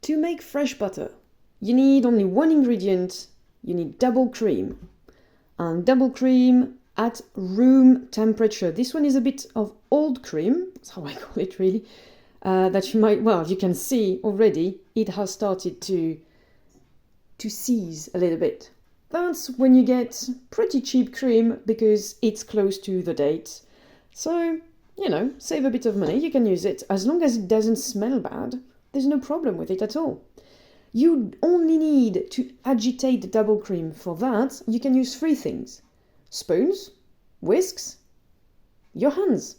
To make fresh butter, you need only one ingredient. You need double cream. And double cream at room temperature. This one is a bit of old cream, that's how I call it really, that you might, well, you can see already it has started to seize a little bit. That's when you get pretty cheap cream because it's close to the date. So, you know, save a bit of money, you can use it. As long as it doesn't smell bad, there's no problem with it at all. You only need to agitate the double cream. For that, you can use 3 things. Spoons, whisks, your hands.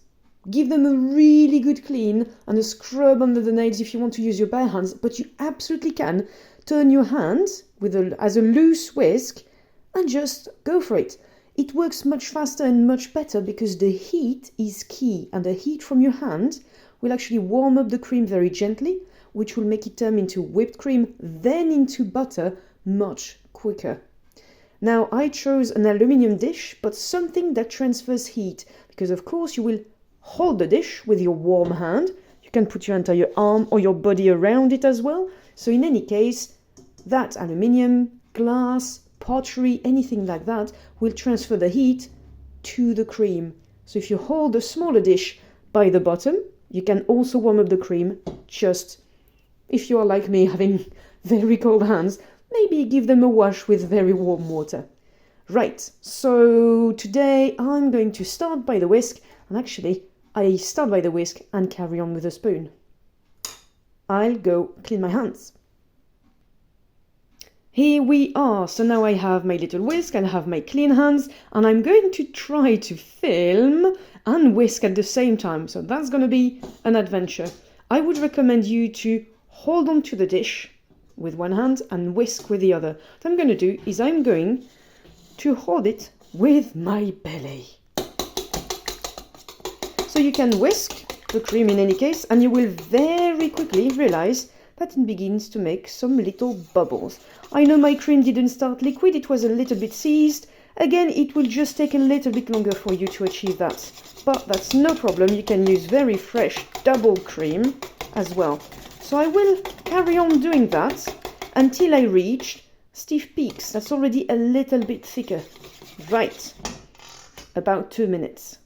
Give them a really good clean and a scrub under the nails if you want to use your bare hands, but you absolutely can turn your hand as a loose whisk and just go for it. It works much faster and much better because the heat is key, and the heat from your hand will actually warm up the cream very gently, which will make it turn into whipped cream, then into butter much quicker. Now, I chose an aluminium dish, but something that transfers heat, because of course you will hold the dish with your warm hand. You can put your entire arm or your body around it as well. So in any case, that aluminium, glass, pottery, anything like that will transfer the heat to the cream. So if you hold a smaller dish by the bottom, you can also warm up the cream. Just if you are like me, having very cold hands, maybe give them a wash with very warm water. Right, so today I'm going to start by the whisk, and actually I start by the whisk and carry on with the spoon. I'll go clean my hands. Here we are. So now I have my little whisk and I have my clean hands, and I'm going to try to film and whisk at the same time. So that's going to be an adventure. I would recommend you to hold on to the dish with one hand and whisk with the other. What I'm going to do is I'm going to hold it with my belly. So you can whisk the cream in any case, and you will very quickly realize that it begins to make some little bubbles. I know my cream didn't start liquid, it was a little bit seized. Again, it will just take a little bit longer for you to achieve that. But that's no problem, you can use very fresh double cream as well. So I will carry on doing that until I reach stiff peaks. That's already a little bit thicker. Right, about 2 minutes.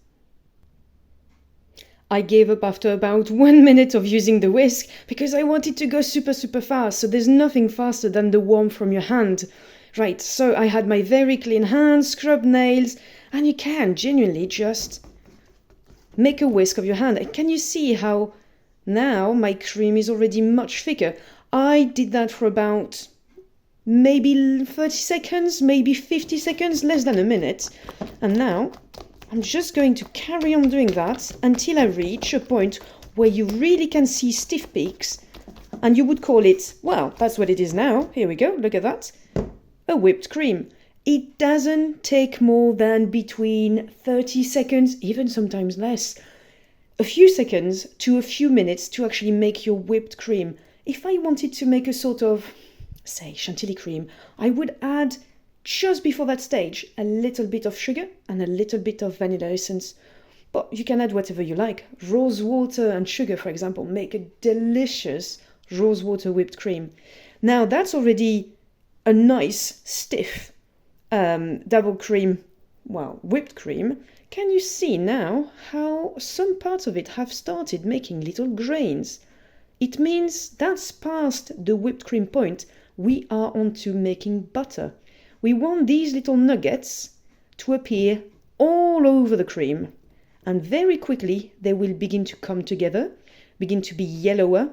I gave up after about 1 minute of using the whisk because I wanted to go super fast. So there's nothing faster than the warmth from your hand. Right, so I had my very clean hands, scrubbed nails, and you can genuinely just make a whisk of your hand. And can you see how now my cream is already much thicker? I did that for about maybe 30 seconds, maybe 50 seconds, less than a minute. And now I'm just going to carry on doing that until I reach a point where you really can see stiff peaks, and you would call it, well, that's what it is now. Here we go, look at that. A whipped cream. It doesn't take more than between 30 seconds, even sometimes less, a few seconds to a few minutes to actually make your whipped cream. If I wanted to make a sort of, say, chantilly cream, I would add, just before that stage, a little bit of sugar and a little bit of vanilla essence. But you can add whatever you like. Rosewater and sugar, for example, make a delicious rosewater whipped cream. Now that's already a nice, stiff double cream, well, whipped cream. Can you see now how some parts of it have started making little grains? It means that's past the whipped cream point. We are on to making butter. We want these little nuggets to appear all over the cream, and very quickly they will begin to come together, begin to be yellower,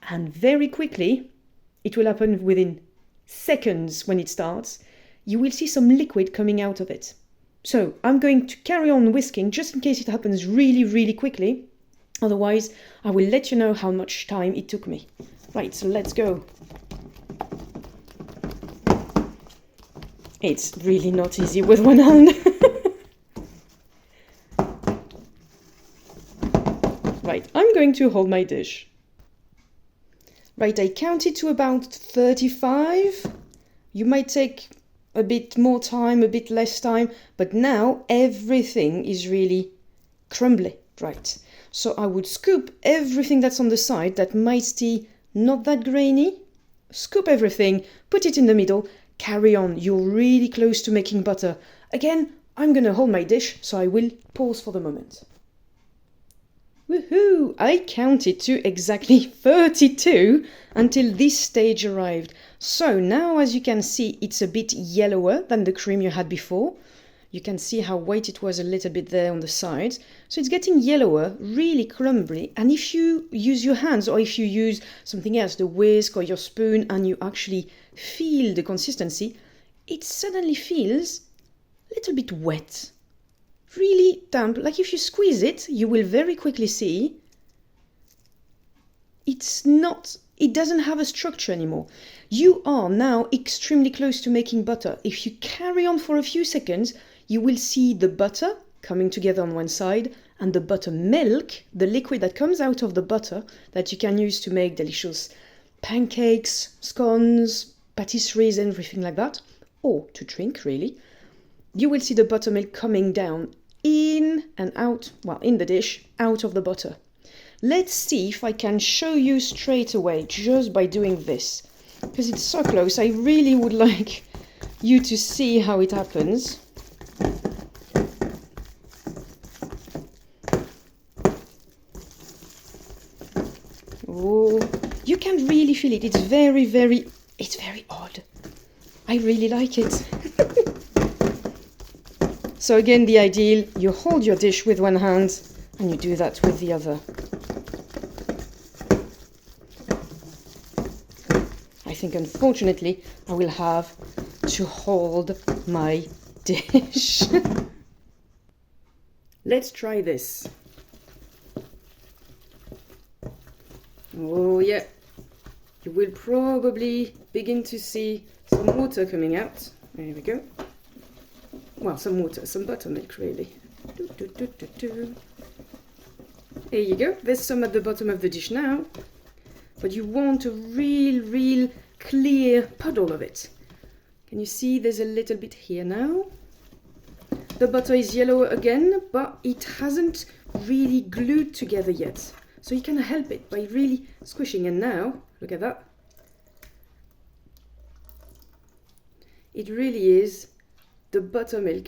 and very quickly, it will happen within seconds when it starts, you will see some liquid coming out of it. So I'm going to carry on whisking just in case it happens really quickly, otherwise I will let you know how much time it took me. Right, so let's go. It's really not easy with one hand. Right, I'm going to hold my dish. Right, I counted to about 35. You might take a bit more time, a bit less time, but now everything is really crumbly. Right, so I would scoop everything that's on the side that might still not that grainy. Scoop everything, put it in the middle, carry on. You're really close to making butter. Again, I'm gonna hold my dish, so I will pause for the moment. Woohoo! I counted to exactly 32 until this stage arrived. So now, as you can see, it's a bit yellower than the cream you had before. You can see how white it was a little bit there on the sides. So it's getting yellower, really crumbly. And if you use your hands or if you use something else, the whisk or your spoon, and you actually feel the consistency, it suddenly feels a little bit wet. Really damp. Like if you squeeze it, you will very quickly see it doesn't have a structure anymore. You are now extremely close to making butter. If you carry on for a few seconds, you will see the butter coming together on one side and the buttermilk, the liquid that comes out of the butter that you can use to make delicious pancakes, scones, patisseries, everything like that, or to drink really. You will see the buttermilk coming down in and out, well, in the dish, out of the butter. Let's see if I can show you straight away just by doing this, because it's so close. I really would like you to see how it happens. Oh, you can really feel it. It's very odd. I really like it. So again, the ideal, you hold your dish with one hand and you do that with the other. I think unfortunately I will have to hold my dish. Let's try this. Oh yeah, you will probably begin to see some water coming out. There we go. Well, some water, some buttermilk really. There you go, there's some at the bottom of the dish now. But you want a real clear puddle of it. Can you see there's a little bit here now? The butter is yellow again, but it hasn't really glued together yet. So you can help it by really squishing. And now, look at that. It really is the buttermilk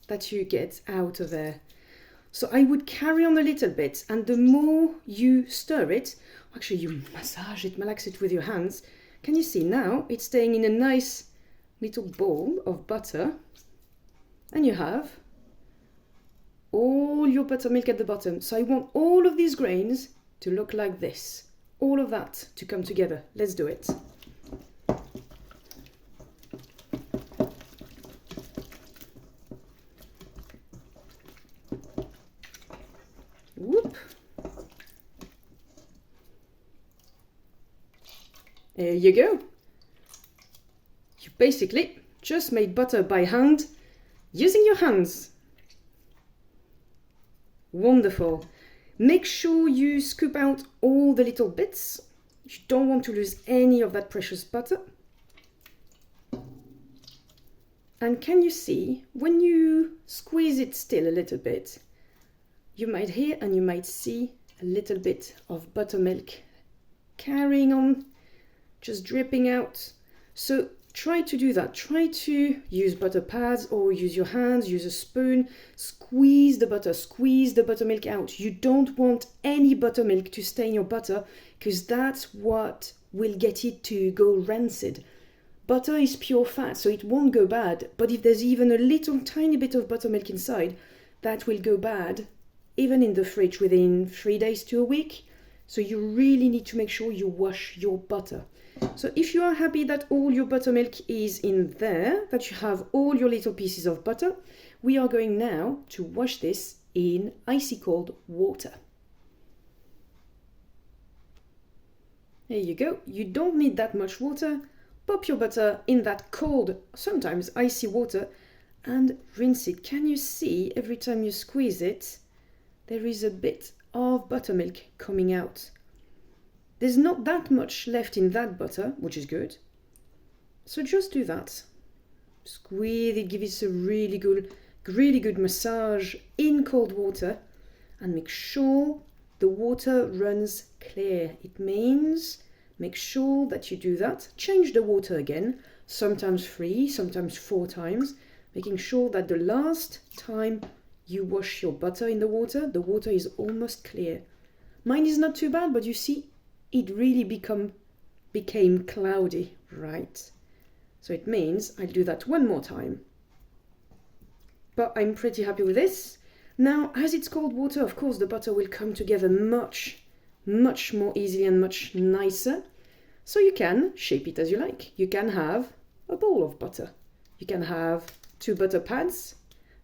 that you get out of there. So I would carry on a little bit, and the more you stir it, actually you massage it, malax it with your hands. Can you see now it's staying in a nice little bowl of butter, and you have all your buttermilk at the bottom. So I want all of these grains to look like this, all of that to come together. Let's do it. Whoop. There you go. You basically just made butter by hand using your hands. Wonderful. Make sure you scoop out all the little bits. You don't want to lose any of that precious butter. And can you see, when you squeeze it still a little bit, you might hear and you might see a little bit of buttermilk carrying on, just dripping out. So try to do that. Try to use butter pads or use your hands, use a spoon, squeeze the buttermilk out. You don't want any buttermilk to stay in your butter, because that's what will get it to go rancid. Butter is pure fat, so it won't go bad, but if there's even a little tiny bit of buttermilk inside, that will go bad even in the fridge within 3 days to a week. So you really need to make sure you wash your butter. So if you are happy that all your buttermilk is in there, that you have all your little pieces of butter, we are going now to wash this in icy cold water. There you go. You don't need that much water. Pop your butter in that cold, sometimes icy water, and rinse it. Can you see every time you squeeze it, there is a bit of buttermilk coming out. There's not that much left in that butter, which is good. So just do that. Squeeze it, give it a really good massage in cold water, and make sure the water runs clear. It means Make sure that you do that. Change the water again, sometimes 3, sometimes 4 times, making sure that the last time you wash your butter in the water is almost clear. Mine is not too bad, but you see, it really became cloudy, right? So it means I'll do that one more time. But I'm pretty happy with this. Now, as it's cold water, of course, the butter will come together much more easily and much nicer. So you can shape it as you like. You can have a bowl of butter. You can have 2 butter pads,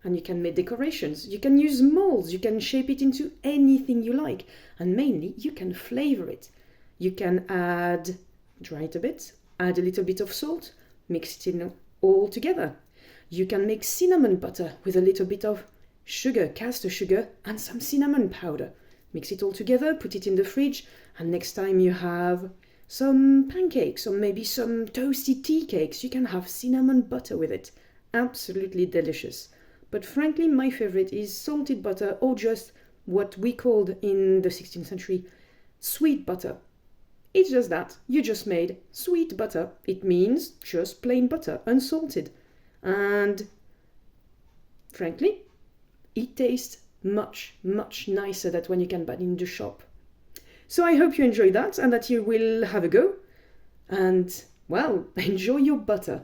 and you can make decorations. You can use molds. You can shape it into anything you like. And mainly, you can flavor it. You can dry it a bit, add a little bit of salt, mix it in all together. You can make cinnamon butter with a little bit of sugar, caster sugar, and some cinnamon powder. Mix it all together, put it in the fridge, and next time you have some pancakes or maybe some toasty tea cakes, you can have cinnamon butter with it. Absolutely delicious. But frankly, my favorite is salted butter, or just what we called in the 16th century sweet butter. It's just that. You just made sweet butter. It means just plain butter, unsalted. And frankly, it tastes much nicer than when you can buy it in the shop. So I hope you enjoyed that and that you will have a go. And, well, enjoy your butter.